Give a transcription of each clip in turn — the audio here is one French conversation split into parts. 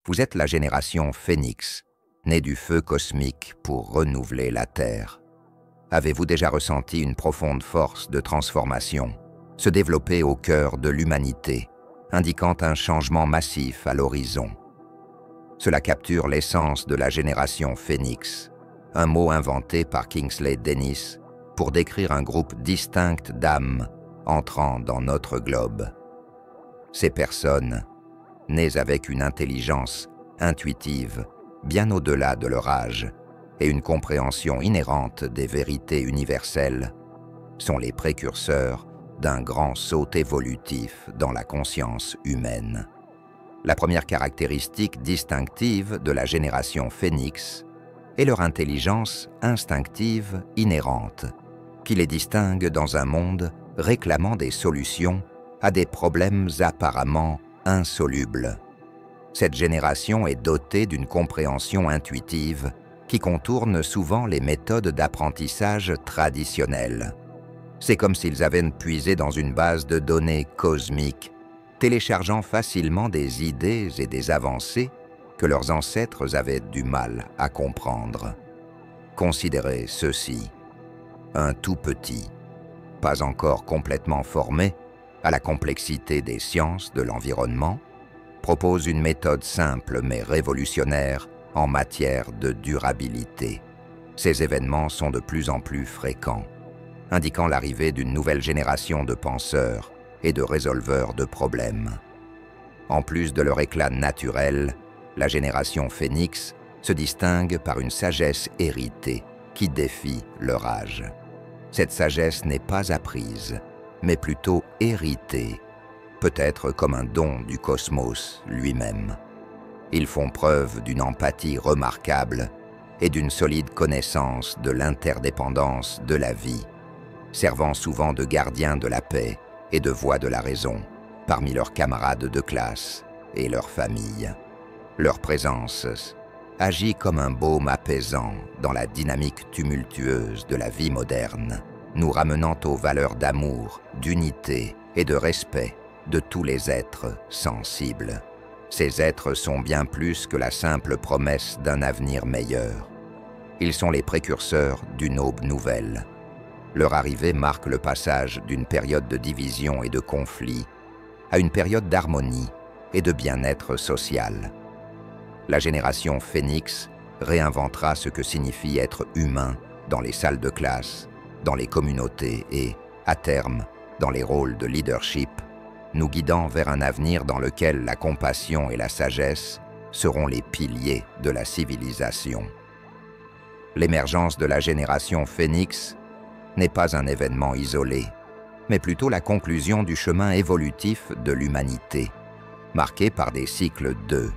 Vous êtes la génération Phénix, née du feu cosmique pour renouveler la Terre. Avez-vous déjà ressenti une profonde force de transformation se développer au cœur de l'humanité, indiquant un changement massif à l'horizon? Cela capture l'essence de la génération Phénix, un mot inventé par Kingsley Denis pour décrire un groupe distinct d'âmes entrant dans notre globe. Ces personnes, nées avec une intelligence intuitive bien au-delà de leur âge et une compréhension inhérente des vérités universelles, sont les précurseurs d'un grand saut évolutif dans la conscience humaine. La première caractéristique distinctive de la génération Phénix est leur intelligence instinctive inhérente, qui les distingue dans un monde réclamant des solutions à des problèmes apparemment insolubles. Cette génération est dotée d'une compréhension intuitive qui contourne souvent les méthodes d'apprentissage traditionnelles. C'est comme s'ils avaient puisé dans une base de données cosmique, téléchargeant facilement des idées et des avancées que leurs ancêtres avaient du mal à comprendre. Considérez ceci: un tout petit, pas encore complètement formé à la complexité des sciences de l'environnement, propose une méthode simple mais révolutionnaire en matière de durabilité. Ces événements sont de plus en plus fréquents, indiquant l'arrivée d'une nouvelle génération de penseurs et de résolveurs de problèmes. En plus de leur éclat naturel, la génération Phénix se distingue par une sagesse héritée qui défie leur âge. Cette sagesse n'est pas apprise, mais plutôt héritée, peut-être comme un don du cosmos lui-même. Ils font preuve d'une empathie remarquable et d'une solide connaissance de l'interdépendance de la vie, servant souvent de gardiens de la paix et de voix de la raison parmi leurs camarades de classe et leurs familles. Leur présence agit comme un baume apaisant dans la dynamique tumultueuse de la vie moderne, nous ramenant aux valeurs d'amour, d'unité et de respect de tous les êtres sensibles. Ces êtres sont bien plus que la simple promesse d'un avenir meilleur. Ils sont les précurseurs d'une aube nouvelle. Leur arrivée marque le passage d'une période de division et de conflit à une période d'harmonie et de bien-être social. La génération Phénix réinventera ce que signifie être humain dans les salles de classe, dans les communautés et, à terme, dans les rôles de leadership, nous guidant vers un avenir dans lequel la compassion et la sagesse seront les piliers de la civilisation. L'émergence de la génération Phénix n'est pas un événement isolé, mais plutôt la conclusion du chemin évolutif de l'humanité, marqué par des cycles de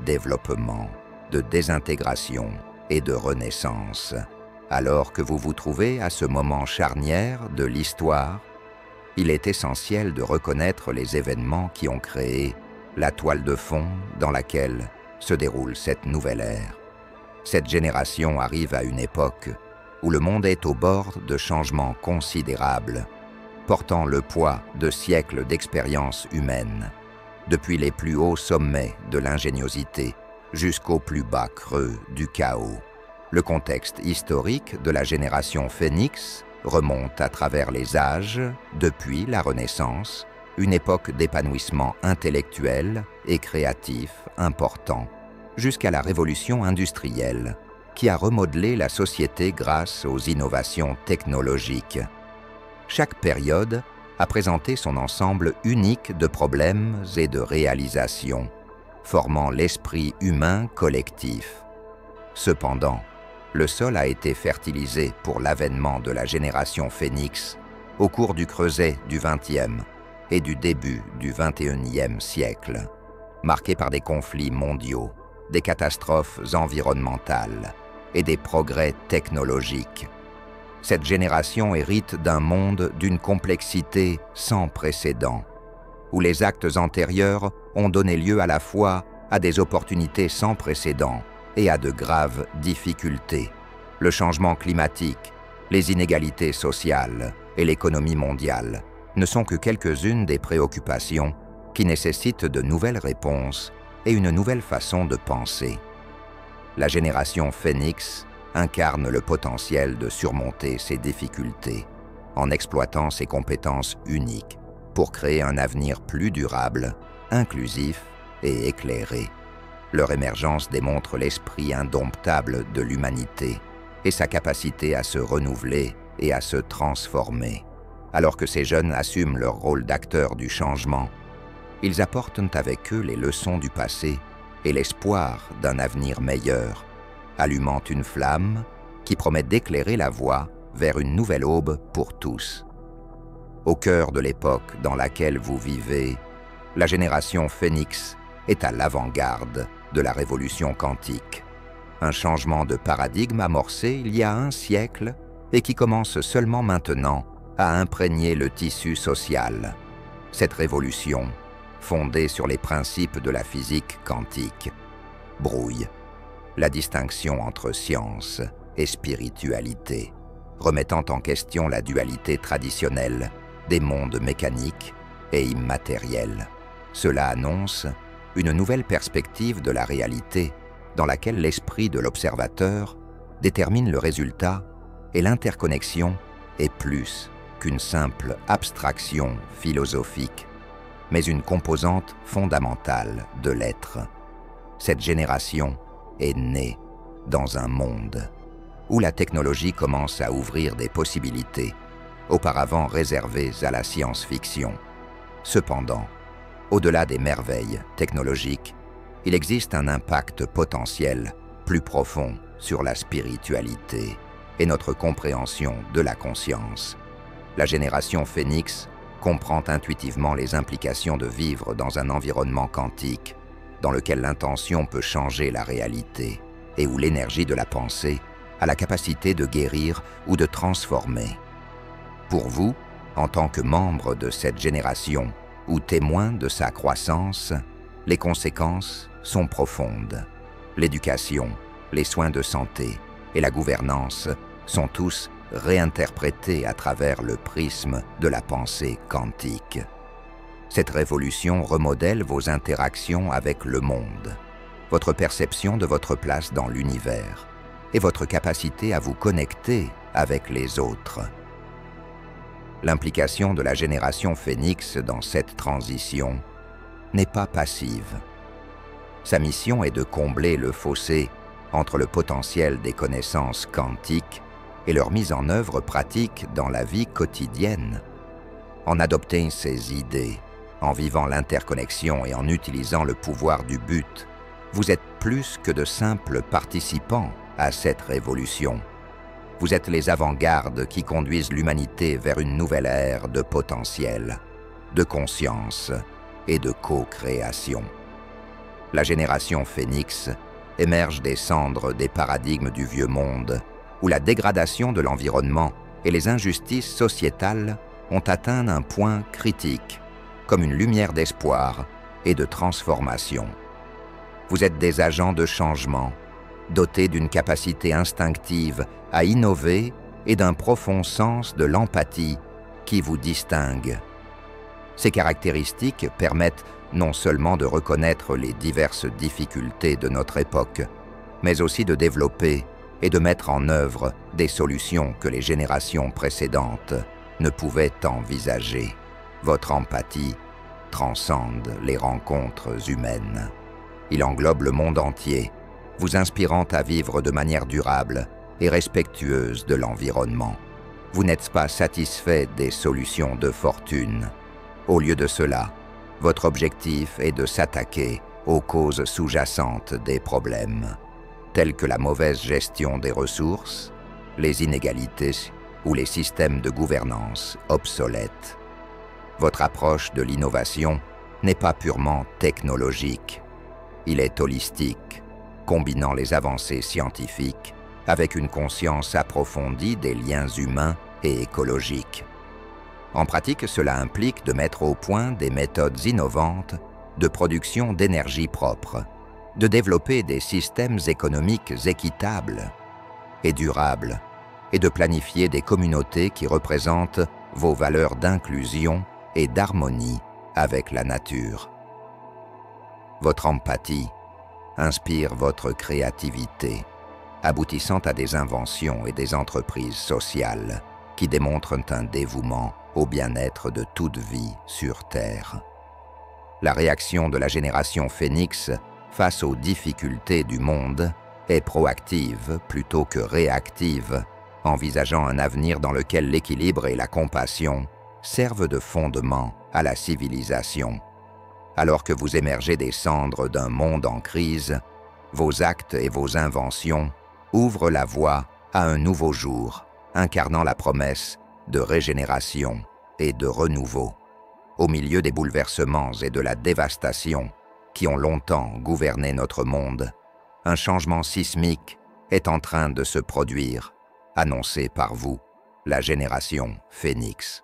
développement, de désintégration et de renaissance. Alors que vous vous trouvez à ce moment charnière de l'histoire, il est essentiel de reconnaître les événements qui ont créé la toile de fond dans laquelle se déroule cette nouvelle ère. Cette génération arrive à une époque où le monde est au bord de changements considérables, portant le poids de siècles d'expérience humaine, depuis les plus hauts sommets de l'ingéniosité jusqu'au plus bas creux du chaos. Le contexte historique de la génération Phénix remonte à travers les âges, depuis la Renaissance, une époque d'épanouissement intellectuel et créatif important, jusqu'à la révolution industrielle, qui a remodelé la société grâce aux innovations technologiques. Chaque période a présenté son ensemble unique de problèmes et de réalisations, formant l'esprit humain collectif. Cependant, le sol a été fertilisé pour l'avènement de la génération Phénix au cours du creuset du XXe et du début du XXIe siècle, marqué par des conflits mondiaux, des catastrophes environnementales et des progrès technologiques. Cette génération hérite d'un monde d'une complexité sans précédent, où les actes antérieurs ont donné lieu à la fois à des opportunités sans précédent et à de graves difficultés. Le changement climatique, les inégalités sociales et l'économie mondiale ne sont que quelques-unes des préoccupations qui nécessitent de nouvelles réponses et une nouvelle façon de penser. La génération Phénix incarne le potentiel de surmonter ses difficultés en exploitant ses compétences uniques pour créer un avenir plus durable, inclusif et éclairé. Leur émergence démontre l'esprit indomptable de l'humanité et sa capacité à se renouveler et à se transformer. Alors que ces jeunes assument leur rôle d'acteurs du changement, ils apportent avec eux les leçons du passé et l'espoir d'un avenir meilleur, allumant une flamme qui promet d'éclairer la voie vers une nouvelle aube pour tous. Au cœur de l'époque dans laquelle vous vivez, la génération Phénix est à l'avant-garde de la révolution quantique. Un changement de paradigme amorcé il y a un siècle et qui commence seulement maintenant à imprégner le tissu social. Cette révolution, fondée sur les principes de la physique quantique, brouille la distinction entre science et spiritualité, remettant en question la dualité traditionnelle des mondes mécaniques et immatériels. Cela annonce une nouvelle perspective de la réalité dans laquelle l'esprit de l'observateur détermine le résultat et l'interconnexion est plus qu'une simple abstraction philosophique, mais une composante fondamentale de l'être. Cette génération est née dans un monde où la technologie commence à ouvrir des possibilités auparavant réservées à la science-fiction. Cependant, au-delà des merveilles technologiques, il existe un impact potentiel plus profond sur la spiritualité et notre compréhension de la conscience. La génération Phénix comprend intuitivement les implications de vivre dans un environnement quantique dans lequel l'intention peut changer la réalité et où l'énergie de la pensée a la capacité de guérir ou de transformer. Pour vous, en tant que membre de cette génération ou témoin de sa croissance, les conséquences sont profondes. L'éducation, les soins de santé et la gouvernance sont tous réinterprétés à travers le prisme de la pensée quantique. Cette révolution remodèle vos interactions avec le monde, votre perception de votre place dans l'univers et votre capacité à vous connecter avec les autres. L'implication de la génération Phénix dans cette transition n'est pas passive. Sa mission est de combler le fossé entre le potentiel des connaissances quantiques et leur mise en œuvre pratique dans la vie quotidienne. En adoptant ces idées, en vivant l'interconnexion et en utilisant le pouvoir du but, vous êtes plus que de simples participants à cette révolution. Vous êtes les avant-gardes qui conduisent l'humanité vers une nouvelle ère de potentiel, de conscience et de co-création. La génération Phénix émerge des cendres des paradigmes du vieux monde, où la dégradation de l'environnement et les injustices sociétales ont atteint un point critique, comme une lumière d'espoir et de transformation. Vous êtes des agents de changement, dotés d'une capacité instinctive à innover et d'un profond sens de l'empathie qui vous distingue. Ces caractéristiques permettent non seulement de reconnaître les diverses difficultés de notre époque, mais aussi de développer et de mettre en œuvre des solutions que les générations précédentes ne pouvaient envisager. Votre empathie transcende les rencontres humaines. Il englobe le monde entier, vous inspirant à vivre de manière durable et respectueuse de l'environnement. Vous n'êtes pas satisfait des solutions de fortune. Au lieu de cela, votre objectif est de s'attaquer aux causes sous-jacentes des problèmes, telles que la mauvaise gestion des ressources, les inégalités ou les systèmes de gouvernance obsolètes. Votre approche de l'innovation n'est pas purement technologique. Il est holistique, combinant les avancées scientifiques avec une conscience approfondie des liens humains et écologiques. En pratique, cela implique de mettre au point des méthodes innovantes de production d'énergie propre, de développer des systèmes économiques équitables et durables, et de planifier des communautés qui représentent vos valeurs d'inclusion et d'harmonie avec la nature. votre empathie, inspire votre créativité, aboutissant à des inventions et des entreprises sociales qui démontrent un dévouement au bien-être de toute vie sur Terre. La réaction de la génération Phénix face aux difficultés du monde est proactive plutôt que réactive, envisageant un avenir dans lequel l'équilibre et la compassion servent de fondement à la civilisation. Alors que vous émergez des cendres d'un monde en crise, vos actes et vos inventions ouvrent la voie à un nouveau jour, incarnant la promesse de régénération et de renouveau. Au milieu des bouleversements et de la dévastation qui ont longtemps gouverné notre monde, un changement sismique est en train de se produire, annoncé par vous, la génération Phénix.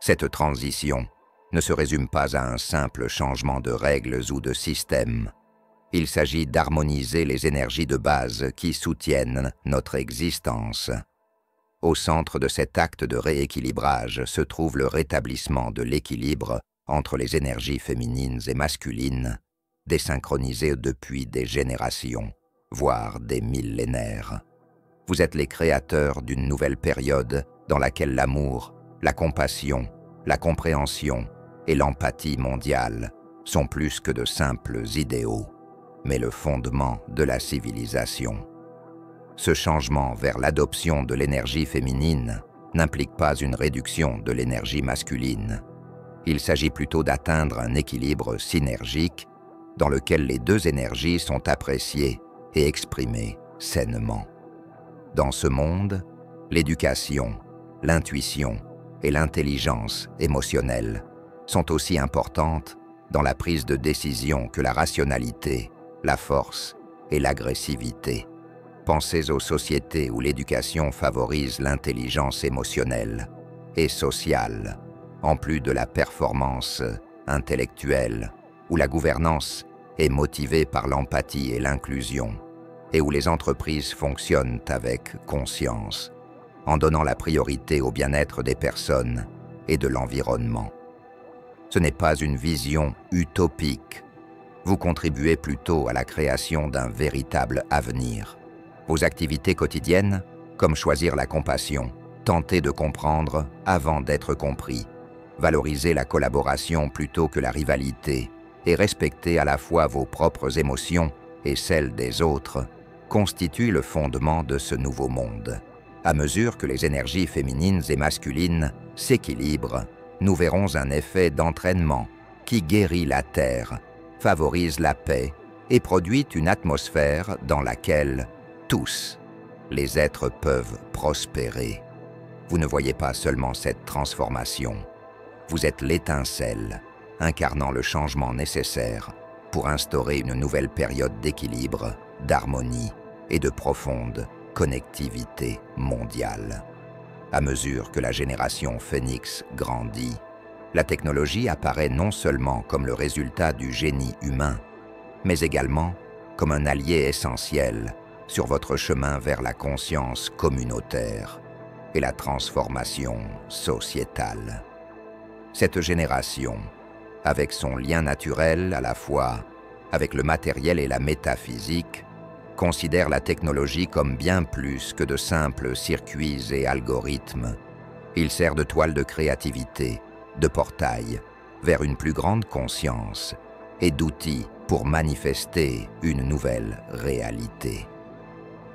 Cette transition ne se résume pas à un simple changement de règles ou de système. Il s'agit d'harmoniser les énergies de base qui soutiennent notre existence. Au centre de cet acte de rééquilibrage se trouve le rétablissement de l'équilibre entre les énergies féminines et masculines, désynchronisées depuis des générations, voire des millénaires. Vous êtes les créateurs d'une nouvelle période dans laquelle l'amour, la compassion, la compréhension et l'empathie mondiale sont plus que de simples idéaux, mais le fondement de la civilisation. Ce changement vers l'adoption de l'énergie féminine n'implique pas une réduction de l'énergie masculine. Il s'agit plutôt d'atteindre un équilibre synergique dans lequel les deux énergies sont appréciées et exprimées sainement. Dans ce monde, l'éducation, l'intuition et l'intelligence émotionnelle sont aussi importantes dans la prise de décision que la rationalité, la force et l'agressivité. Pensez aux sociétés où l'éducation favorise l'intelligence émotionnelle et sociale, en plus de la performance intellectuelle, où la gouvernance est motivée par l'empathie et l'inclusion, et où les entreprises fonctionnent avec conscience, en donnant la priorité au bien-être des personnes et de l'environnement. Ce n'est pas une vision utopique. Vous contribuez plutôt à la création d'un véritable avenir. Vos activités quotidiennes, comme choisir la compassion, tenter de comprendre avant d'être compris, valoriser la collaboration plutôt que la rivalité et respecter à la fois vos propres émotions et celles des autres, constituent le fondement de ce nouveau monde. À mesure que les énergies féminines et masculines s'équilibrent, nous verrons un effet d'entraînement qui guérit la Terre, favorise la paix et produit une atmosphère dans laquelle tous les êtres peuvent prospérer. Vous ne voyez pas seulement cette transformation, vous êtes l'étincelle incarnant le changement nécessaire pour instaurer une nouvelle période d'équilibre, d'harmonie et de profonde connectivité mondiale. À mesure que la génération Phénix grandit, la technologie apparaît non seulement comme le résultat du génie humain, mais également comme un allié essentiel sur votre chemin vers la conscience communautaire et la transformation sociétale. Cette génération, avec son lien naturel à la fois avec le matériel et la métaphysique, considère la technologie comme bien plus que de simples circuits et algorithmes. Il sert de toile de créativité, de portail vers une plus grande conscience et d'outil pour manifester une nouvelle réalité.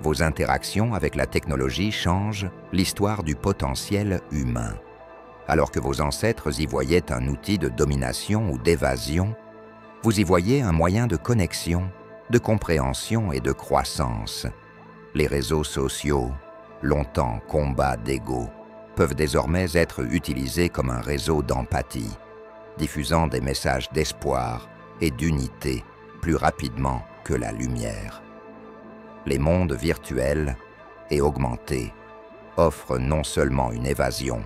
Vos interactions avec la technologie changent l'histoire du potentiel humain. Alors que vos ancêtres y voyaient un outil de domination ou d'évasion, vous y voyez un moyen de connexion, de compréhension et de croissance. Les réseaux sociaux, longtemps combat d'ego, peuvent désormais être utilisés comme un réseau d'empathie, diffusant des messages d'espoir et d'unité plus rapidement que la lumière. Les mondes virtuels et augmentés offrent non seulement une évasion,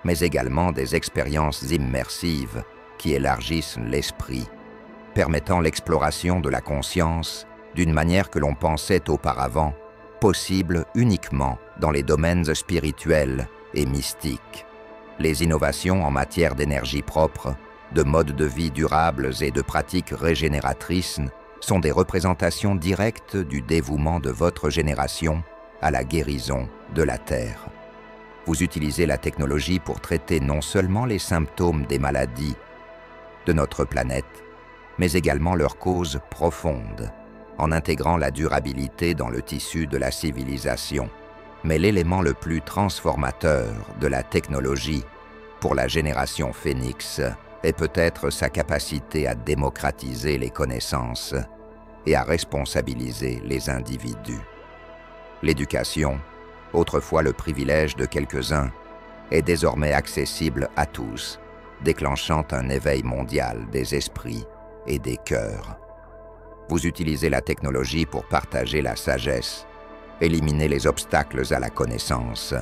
mais également des expériences immersives qui élargissent l'esprit, permettant l'exploration de la conscience d'une manière que l'on pensait auparavant possible uniquement dans les domaines spirituels et mystiques. Les innovations en matière d'énergie propre, de modes de vie durables et de pratiques régénératrices sont des représentations directes du dévouement de votre génération à la guérison de la Terre. Vous utilisez la technologie pour traiter non seulement les symptômes des maladies de notre planète, mais également leurs causes profondes, en intégrant la durabilité dans le tissu de la civilisation. Mais l'élément le plus transformateur de la technologie pour la génération Phénix est peut-être sa capacité à démocratiser les connaissances et à responsabiliser les individus. L'éducation, autrefois le privilège de quelques-uns, est désormais accessible à tous, déclenchant un éveil mondial des esprits et des cœurs. Vous utilisez la technologie pour partager la sagesse, éliminer les obstacles à la connaissance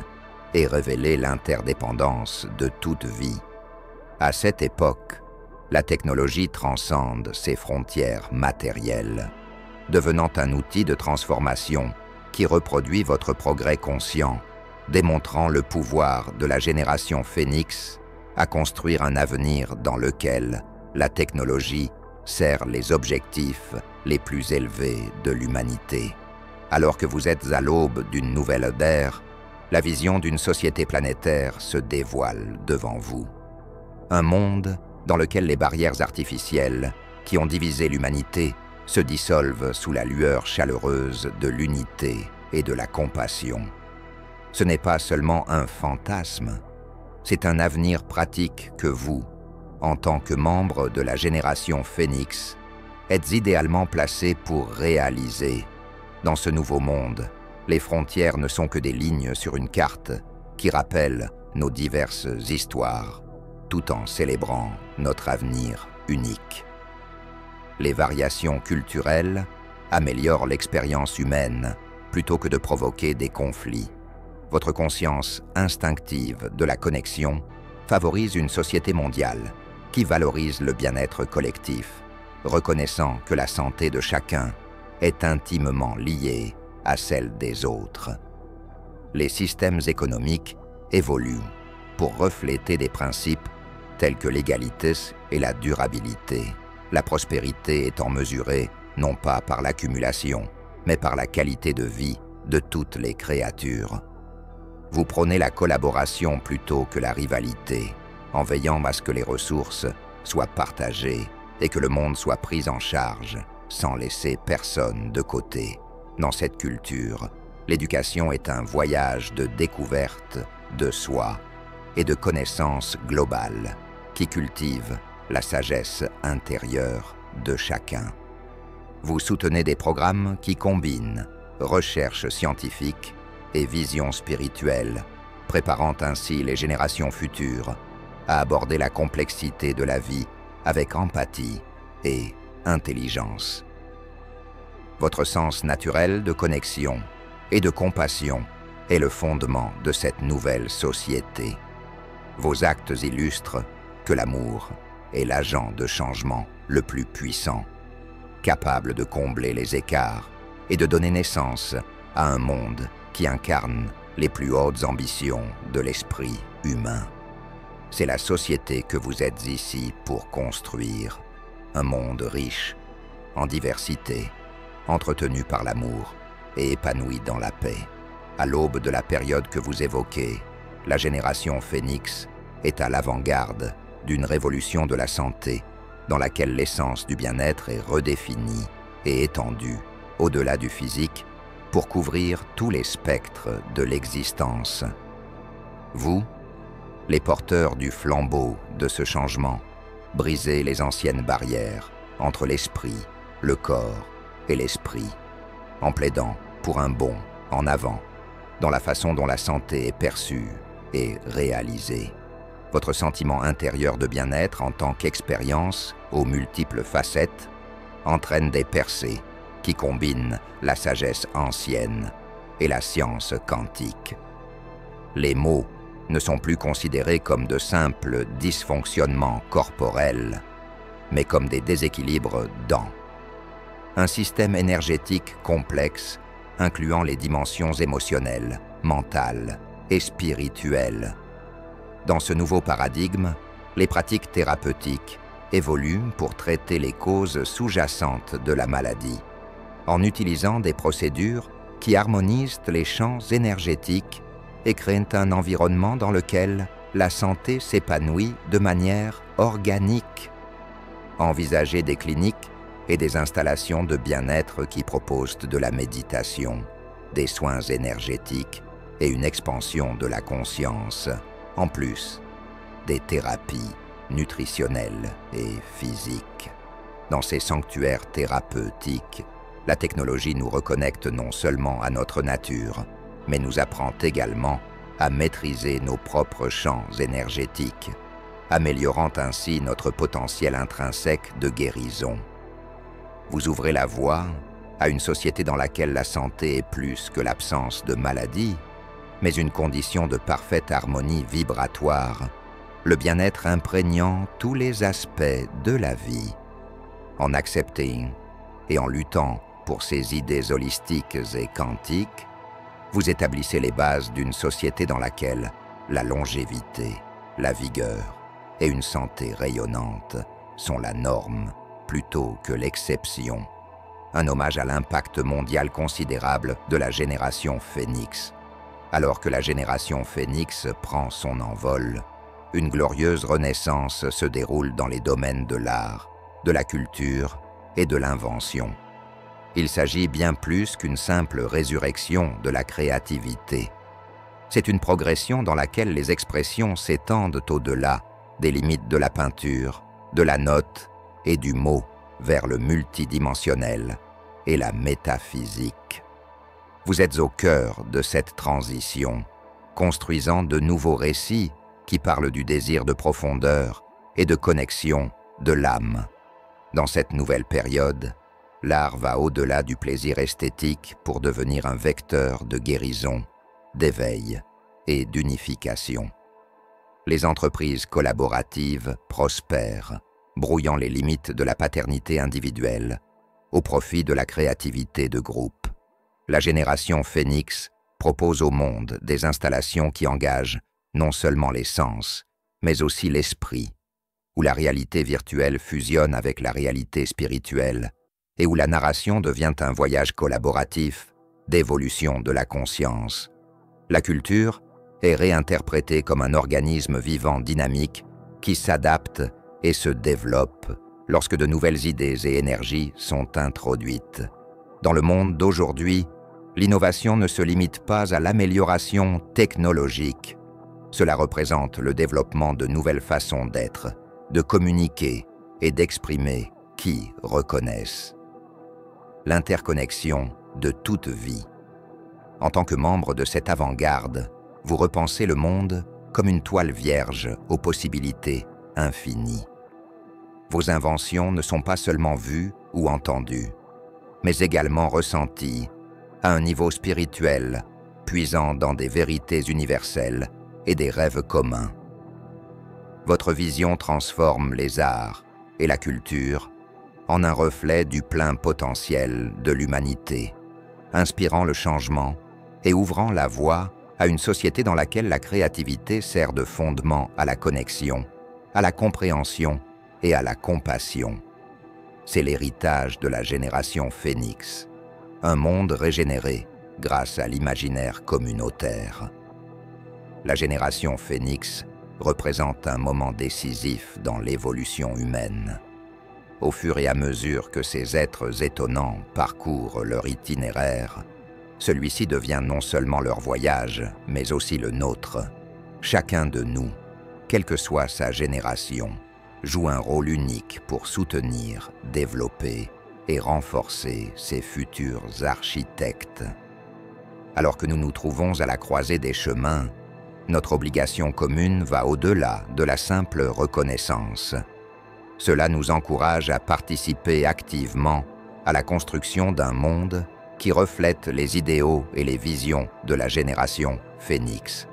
et révéler l'interdépendance de toute vie. À cette époque, la technologie transcende ses frontières matérielles, devenant un outil de transformation qui reproduit votre progrès conscient, démontrant le pouvoir de la génération Phénix à construire un avenir dans lequel la technologie sert les objectifs les plus élevés de l'humanité. Alors que vous êtes à l'aube d'une nouvelle ère, la vision d'une société planétaire se dévoile devant vous. Un monde dans lequel les barrières artificielles qui ont divisé l'humanité se dissolvent sous la lueur chaleureuse de l'unité et de la compassion. Ce n'est pas seulement un fantasme, c'est un avenir pratique que vous, en tant que membre de la génération Phénix, êtes idéalement placé pour réaliser. Dans ce nouveau monde, les frontières ne sont que des lignes sur une carte qui rappellent nos diverses histoires, tout en célébrant notre avenir unique. Les variations culturelles améliorent l'expérience humaine plutôt que de provoquer des conflits. Votre conscience instinctive de la connexion favorise une société mondiale qui valorise le bien-être collectif, reconnaissant que la santé de chacun est intimement liée à celle des autres. Les systèmes économiques évoluent pour refléter des principes tels que l'égalité et la durabilité, la prospérité étant mesurée non pas par l'accumulation, mais par la qualité de vie de toutes les créatures. Vous prônez la collaboration plutôt que la rivalité, en veillant à ce que les ressources soient partagées et que le monde soit pris en charge sans laisser personne de côté. Dans cette culture, l'éducation est un voyage de découverte de soi et de connaissance globale qui cultive la sagesse intérieure de chacun. Vous soutenez des programmes qui combinent recherche scientifique et vision spirituelle, préparant ainsi les générations futures à aborder la complexité de la vie avec empathie et intelligence. Votre sens naturel de connexion et de compassion est le fondement de cette nouvelle société. Vos actes illustrent que l'amour est l'agent de changement le plus puissant, capable de combler les écarts et de donner naissance à un monde qui incarne les plus hautes ambitions de l'esprit humain. C'est la société que vous êtes ici pour construire, un monde riche en diversité, entretenu par l'amour et épanoui dans la paix. À l'aube de la période que vous évoquez, la génération Phénix est à l'avant-garde d'une révolution de la santé dans laquelle l'essence du bien-être est redéfinie et étendue au-delà du physique pour couvrir tous les spectres de l'existence. Vous, les porteurs du flambeau de ce changement, brisez les anciennes barrières entre l'esprit, le corps et l'esprit, en plaidant pour un bond en avant dans la façon dont la santé est perçue et réalisée. Votre sentiment intérieur de bien-être en tant qu'expérience aux multiples facettes entraîne des percées qui combinent la sagesse ancienne et la science quantique. Les maux ne sont plus considérés comme de simples dysfonctionnements corporels, mais comme des déséquilibres dans un système énergétique complexe incluant les dimensions émotionnelles, mentales et spirituelles. Dans ce nouveau paradigme, Les pratiques thérapeutiques évoluent pour traiter les causes sous-jacentes de la maladie, en utilisant des procédures qui harmonisent les champs énergétiques et créent un environnement dans lequel la santé s'épanouit de manière organique. Envisagez des cliniques et des installations de bien-être qui proposent de la méditation, des soins énergétiques et une expansion de la conscience, en plus des thérapies nutritionnelles et physiques. Dans ces sanctuaires thérapeutiques, la technologie nous reconnecte non seulement à notre nature, mais nous apprend également à maîtriser nos propres champs énergétiques, améliorant ainsi notre potentiel intrinsèque de guérison. Vous ouvrez la voie à une société dans laquelle la santé est plus que l'absence de maladie, mais une condition de parfaite harmonie vibratoire, le bien-être imprégnant tous les aspects de la vie. En acceptant et en luttant pour ces idées holistiques et quantiques, vous établissez les bases d'une société dans laquelle la longévité, la vigueur et une santé rayonnante sont la norme plutôt que l'exception. Un hommage à l'impact mondial considérable de la génération Phénix. Alors que la génération Phénix prend son envol, une glorieuse renaissance se déroule dans les domaines de l'art, de la culture et de l'invention. Il s'agit bien plus qu'une simple résurrection de la créativité. C'est une progression dans laquelle les expressions s'étendent au-delà des limites de la peinture, de la note et du mot vers le multidimensionnel et la métaphysique. Vous êtes au cœur de cette transition, construisant de nouveaux récits qui parlent du désir de profondeur et de connexion de l'âme. Dans cette nouvelle période, l'art va au-delà du plaisir esthétique pour devenir un vecteur de guérison, d'éveil et d'unification. Les entreprises collaboratives prospèrent, brouillant les limites de la paternité individuelle, au profit de la créativité de groupe. La génération Phénix propose au monde des installations qui engagent non seulement les sens, mais aussi l'esprit, où la réalité virtuelle fusionne avec la réalité spirituelle et où la narration devient un voyage collaboratif d'évolution de la conscience. La culture est réinterprétée comme un organisme vivant dynamique qui s'adapte et se développe lorsque de nouvelles idées et énergies sont introduites. Dans le monde d'aujourd'hui, l'innovation ne se limite pas à l'amélioration technologique. Cela représente le développement de nouvelles façons d'être, de communiquer et d'exprimer qui reconnaissent. L'interconnexion de toute vie. En tant que membre de cette avant-garde, vous repensez le monde comme une toile vierge aux possibilités infinies. Vos inventions ne sont pas seulement vues ou entendues, mais également ressenties à un niveau spirituel, puisant dans des vérités universelles et des rêves communs. Votre vision transforme les arts et la culture en un reflet du plein potentiel de l'humanité, inspirant le changement et ouvrant la voie à une société dans laquelle la créativité sert de fondement à la connexion, à la compréhension et à la compassion. C'est l'héritage de la génération Phénix, un monde régénéré grâce à l'imaginaire communautaire. La génération Phénix représente un moment décisif dans l'évolution humaine. Au fur et à mesure que ces êtres étonnants parcourent leur itinéraire, celui-ci devient non seulement leur voyage, mais aussi le nôtre. Chacun de nous, quelle que soit sa génération, joue un rôle unique pour soutenir, développer et renforcer ses futurs architectes. Alors que nous nous trouvons à la croisée des chemins, notre obligation commune va au-delà de la simple reconnaissance. Cela nous encourage à participer activement à la construction d'un monde qui reflète les idéaux et les visions de la génération Phénix.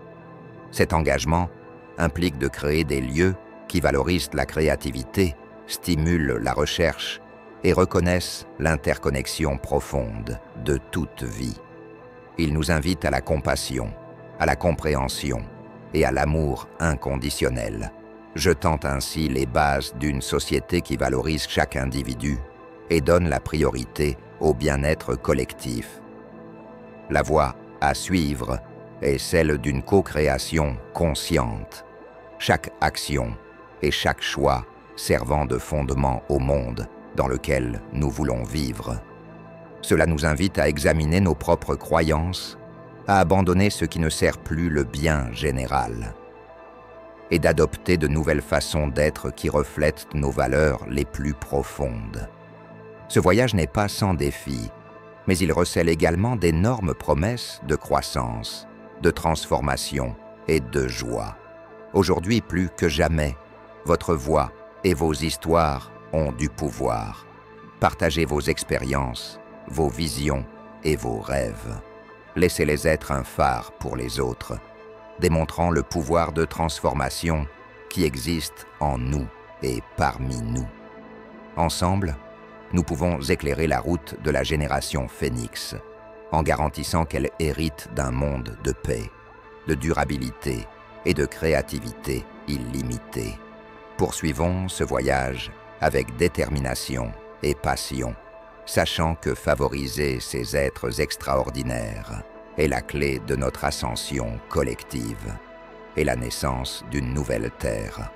Cet engagement implique de créer des lieux qui valorisent la créativité, stimulent la recherche et reconnaissent l'interconnexion profonde de toute vie. Il nous invite à la compassion, à la compréhension et à l'amour inconditionnel, jetant ainsi les bases d'une société qui valorise chaque individu et donne la priorité au bien-être collectif. La voie à suivre est celle d'une co-création consciente, chaque action et chaque choix servant de fondement au monde dans lequel nous voulons vivre. Cela nous invite à examiner nos propres croyances, à abandonner ce qui ne sert plus le bien général, et d'adopter de nouvelles façons d'être qui reflètent nos valeurs les plus profondes. Ce voyage n'est pas sans défis, mais il recèle également d'énormes promesses de croissance, de transformation et de joie. Aujourd'hui, plus que jamais, votre voix et vos histoires ont du pouvoir. Partagez vos expériences, vos visions et vos rêves. Laissez-les être un phare pour les autres, démontrant le pouvoir de transformation qui existe en nous et parmi nous. Ensemble, nous pouvons éclairer la route de la génération Phénix, en garantissant qu'elle hérite d'un monde de paix, de durabilité et de créativité illimitée. Poursuivons ce voyage avec détermination et passion, sachant que favoriser ces êtres extraordinaires est la clé de notre ascension collective et la naissance d'une nouvelle Terre.